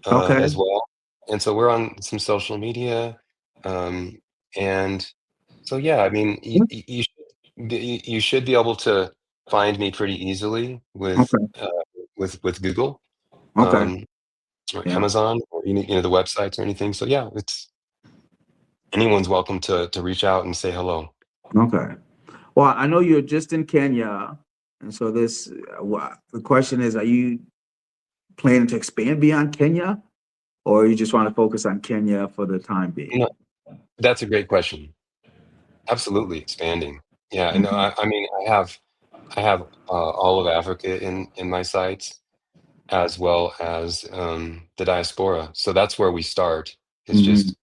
Okay. as well, and so we're on some social media, um, and so yeah, I mean, you should be able to find me pretty easily Okay. with Google, Okay. um, or Yeah. Amazon, or the websites or anything. So yeah, it's anyone's welcome to reach out and say hello. Okay. Well, I know you're just in Kenya, and so the question is, are you planning to expand beyond Kenya, or you just want to focus on Kenya for the time being? No, that's a great question. Absolutely expanding. Yeah, no, Mhm. I mean, I have all of Africa in my sights, as well as the diaspora. So that's where we start, is Mhm. just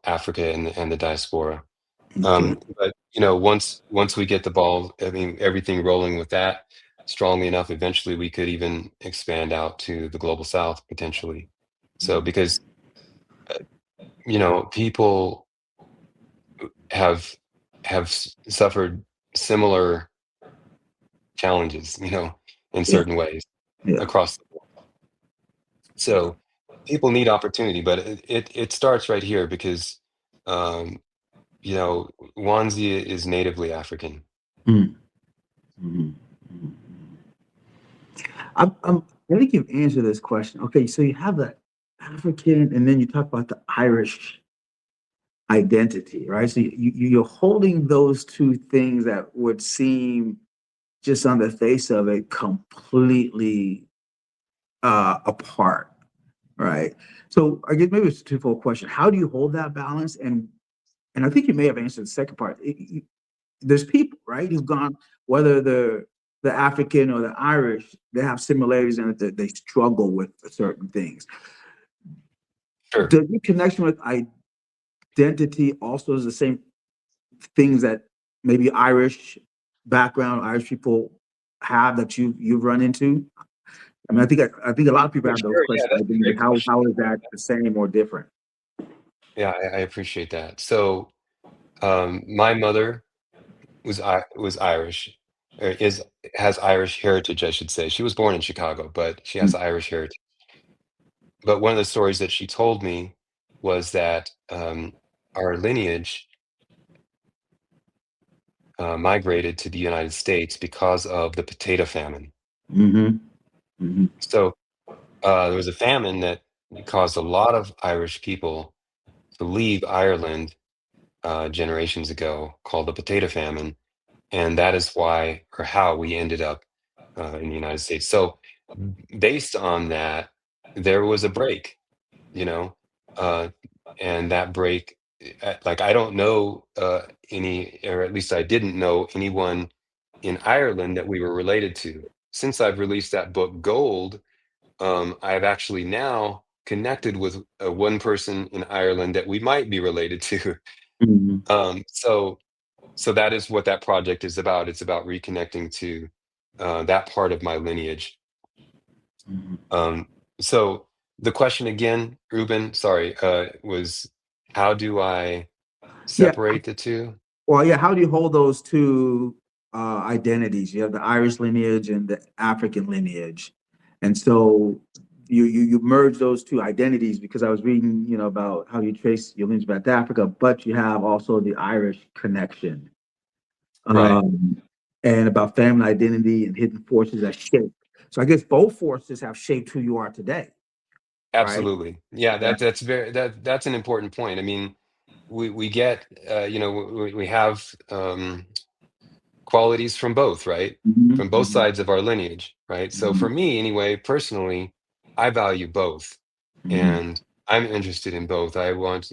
Africa and the diaspora. Okay. But once we get the ball, I mean, everything rolling with that strongly enough, eventually we could even expand out to the global south potentially. So because people have suffered similar challenges, in Yeah. certain ways Yeah. across the board. So people need opportunity, but it starts right here because um, you know, Wanzi is natively African. Mhm. Mhm. Mhm. I think you've answered this question. Okay, so you have the African, and then you talk about the Irish identity, right? So you're holding those two things that would seem just on the face of it completely apart, right? So I guess maybe it's a twofold question. How do you hold that balance? And I think you may have answered the second part. There's people, right, who've gone, whether the African or the Irish, they have similarities in it that they struggle with certain things. Sure. Does your connection with identity also is the same things that maybe Irish background, Irish people have that you've run into? I mean, I think a lot of people Yeah, have those sure. Yeah, questions. that's Like, a great question. how is that the same or different? Yeah, I appreciate that. So, my mother was Irish, or is has Irish heritage, I should say. She was born in Chicago, but she has Mm, Irish heritage. But one of the stories that she told me was that our lineage migrated to the United States because of the potato famine. mhm, mhm, So there was a famine that caused a lot of Irish people to leave Ireland generations ago, called the potato famine, and that is why or how we ended up in the United States. So based on that, there was a break, you know, uh, and that break, like I don't know any, or at least I didn't know anyone in Ireland that we were related to. Since I've released that book, Gold, I've actually now connected with one person in Ireland that we might be related to. mhm, So that is what that project is about. It's about reconnecting to that part of my lineage. mhm. Um, so the question again, Ruben, sorry, was how do I Yeah. separate the two? Well, yeah. How do you hold those two identities? You have the Irish lineage and the African lineage, and so you merge those two identities because I was reading, about how you trace your lineage back to Africa, but you have also the Irish connection, Right. um, and about family identity and hidden forces that shape. So I guess both forces have shaped who you are today, right? Absolutely. Yeah, Yeah. that's an important point. I mean, we get we have qualities from both, right? Mhm, From both mhm, sides of our lineage, right? So for mhm, me, anyway, personally, I value both, mhm, and I'm interested in both. I want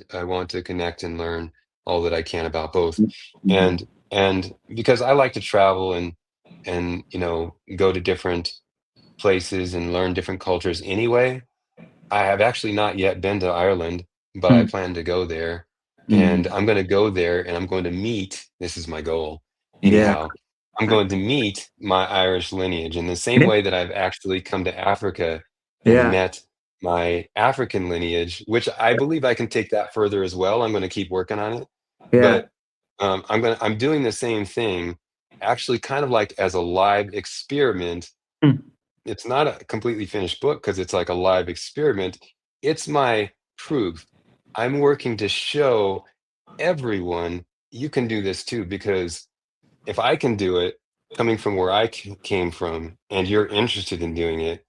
to connect and learn all that I can about both, mhm, and because I like to travel and go to different places and learn different cultures anyway. I have actually not yet been to Ireland, but I mhm, plan to go there, and mhm. I'm gonna go there, and I'm going to meet this is my goal, Yeah, anyhow. I'm going to meet my Irish lineage in the same yeah, way that I've actually come to Africa and yeah, met my African lineage, which I believe I can take that further as well. I'm gonna keep working on it, yeah. but, I'm doing the same thing, actually kind of like as a live experiment. Mm, It's not a completely finished book because it's like a live experiment. It's my proof. I'm working to show everyone you can do this too, because if I can do it coming from where came from and you're interested in doing it,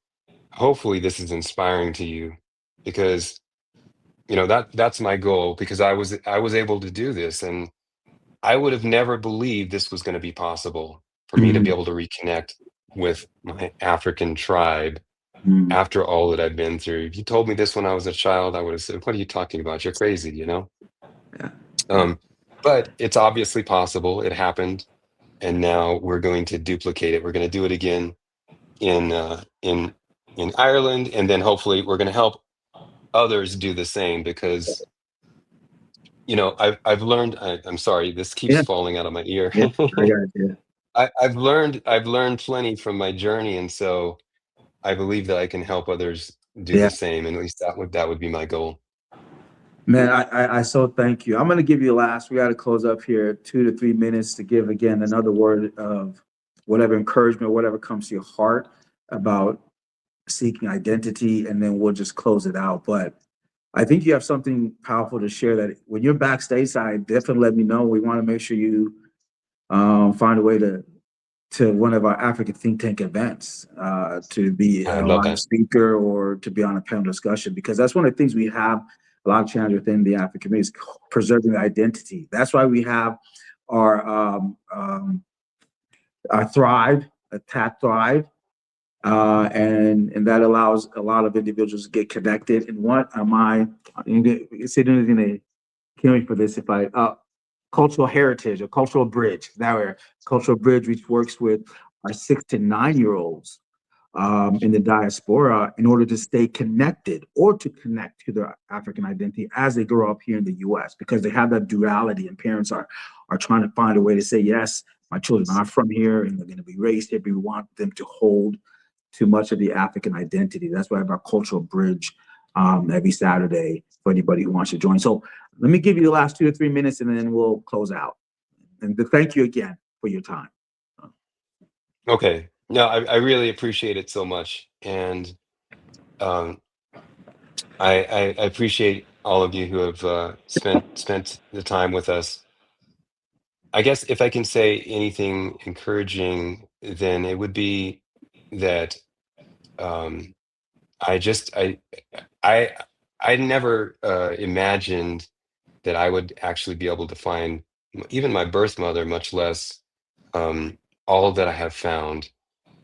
hopefully this is inspiring to you because that's my goal because I was able to do this and I would have never believed this was going to be possible for me to be mhm, able to reconnect with my African tribe mhm. after all that I've been through. If you told me this when I was a child, I would have said, "What are you talking about? You're crazy," you know? Yeah, yeah, Um, but it's obviously possible. It happened, and now we're going to duplicate it. We're going to do it again in in Ireland, and then hopefully we're going to help others do the same because I've learned. I'm sorry, this keeps yeah, falling out of my ear. yeah. I got you. I've learned plenty from my journey, and so I believe that I can help others do Yeah. the same. And at least that would be my goal. Man, I so thank you. I'm going to give you last. We got to close up here, 2 to 3 minutes to give again another word of whatever encouragement, whatever comes to your heart about seeking identity, and then we'll just close it out. But I think you have something powerful to share that when you're backstage side, definitely let me know. We want to make sure you find a way to one of our African think tank events to be I a love live that. speaker or to be on a panel discussion, because that's one of the things we have a lot of challenges within the African community is preserving identity. That's why we have our our Thrive, a TAT Thrive, and that allows a lot of individuals to get connected. And what am I? Sitting in a killing for this if I cultural heritage, a cultural bridge. Now we're cultural bridge, which works with our 6 to 9 year olds in the diaspora in order to stay connected or to connect to their African identity as they grow up here in the U.S. because they have that duality, and parents are trying to find a way to say, yes, my children are from here and they're going to be raised here, but we want them to hold too much of the African identity. That's why I have our cultural bridge every Saturday for anybody who wants to join. So let me give you the last 2 to 3 minutes and then we'll close out. And thank you again for your time. Okay. No, I really appreciate it so much. And um, I appreciate all of you who have spent the time with us. I guess if I can say anything encouraging, then it would be that um, I just I I never imagined that I would actually be able to find even my birth mother, much less um, all that I have found.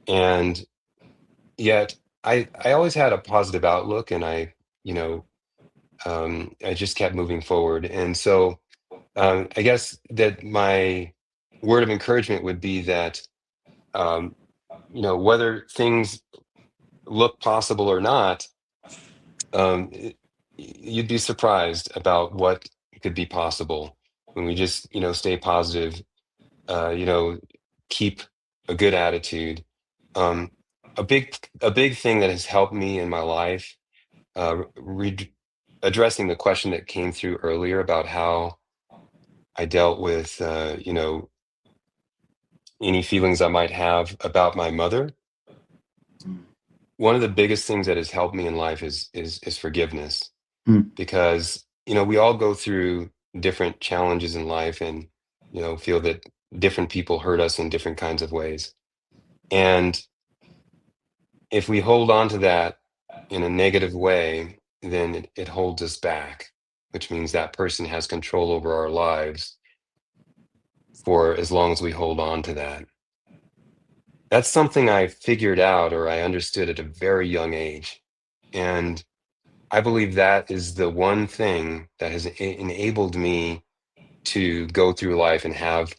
And yet, I always had a positive outlook, and you know, I just kept moving forward. And so, I guess that my word of encouragement would be that um, whether things look possible or not, you'd be surprised about what could be possible when we just stay positive, you know, keep a good attitude. Um, a big thing that has helped me in my life, addressing the question that came through earlier about how I dealt with, any feelings I might have about my mother. One of the biggest things that has helped me in life is forgiveness, Mm, because we all go through different challenges in life and feel that different people hurt us in different kinds of ways. And if we hold on to that in a negative way, then it holds us back, which means that person has control over our lives. for as long as we hold on to that. That's something I figured out or I understood at a very young age. And I believe that is the one thing that has enabled me to go through life and have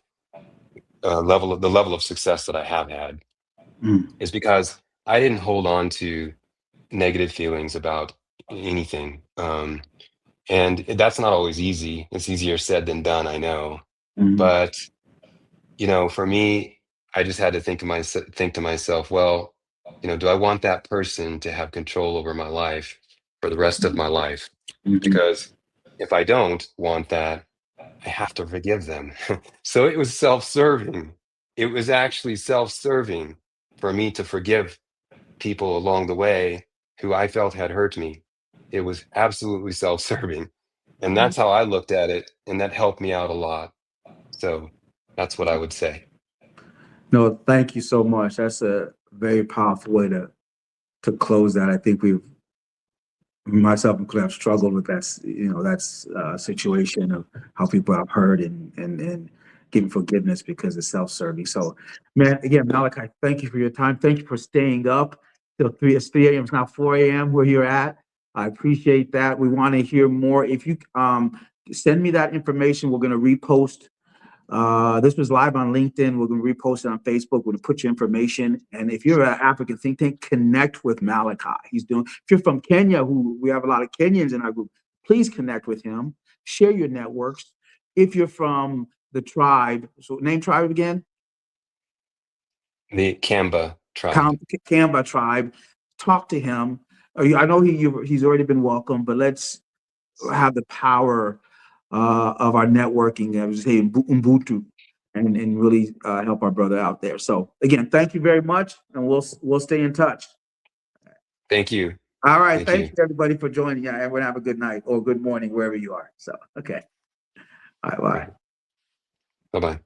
the level of success that I have had, Mm, is because I didn't hold on to negative feelings about anything. And that's not always easy. It's easier said than done, I know. mhm, But for me, I just had to think to myself, well, do I want that person to have control over my life for the rest of my life? mhm. Because if I don't want that, I have to forgive them. So it was self-serving. It was actually self-serving for me to forgive people along the way who I felt had hurt me. It was absolutely self-serving. And that's how I looked at it. And that helped me out a lot. So that's what I would say. No, thank you so much. That's a very powerful way to close that. I think myself included, have struggled with that's situation of how people have hurt and giving forgiveness because it's self-serving. So, man, again, Malachi, thank you for your time. Thank you for staying up till 3. It's 3 a.m. It's now 4 a.m. where you're at. I appreciate that. We want to hear more. If you send me that information, we're going to repost. This was live on LinkedIn. We're going to repost it on Facebook. We're going to put your information. And if you're an African think tank, connect with Malachi. If you're from Kenya, who we have a lot of Kenyans in our group, please connect with him. Share your networks. If you're from the tribe, so name tribe again? The Kamba tribe. Kamba tribe. Talk to him. I know he's already been welcome, but let's have the power of our networking, I was saying Ubuntu, and really help our brother out there. So again, thank you very much, and we'll stay in touch. Thank you. All right, Thank thank you. you everybody for joining. Yeah, everyone have a good night or good morning wherever you are. So okay, all right, bye. Bye bye.